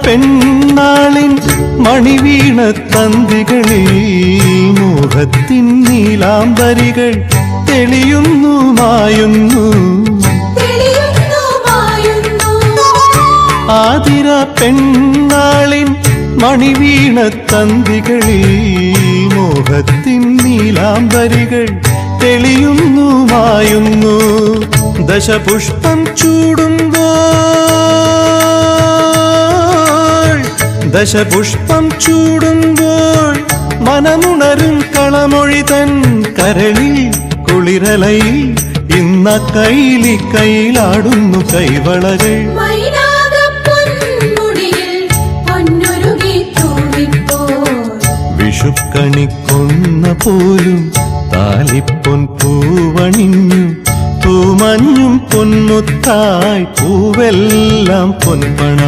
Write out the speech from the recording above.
പെണ്ണാളിൻ മണിവീണ തന്തികളിൽ മോഹത്തിൻ നീലാംബരികൾ തെളിയുന്നു മായുന്നു. ആതിര പെണ്ണാളിൻ മണിവീണ തന്തികളിൽ മോഹത്തിൻ നീലാംബരികൾ തെളിയുന്നു മായുന്നു. ദശപുഷ്പം ചൂടുമ്പോൾ മനമുണരും കളമൊഴി തൻ കരളിൽ കുളിരലയിൽ ഇന്ന കൈലി കൈലാടുന്നു കൈവളകൾ. വിഷുക്കണിക്കൊന്ന പോലും താലിപ്പൊൻ പൂവണിഞ്ഞു തൂമഞ്ഞും പൊന്മുത്തായി പൂവെല്ലാം പൊൻപണമായി.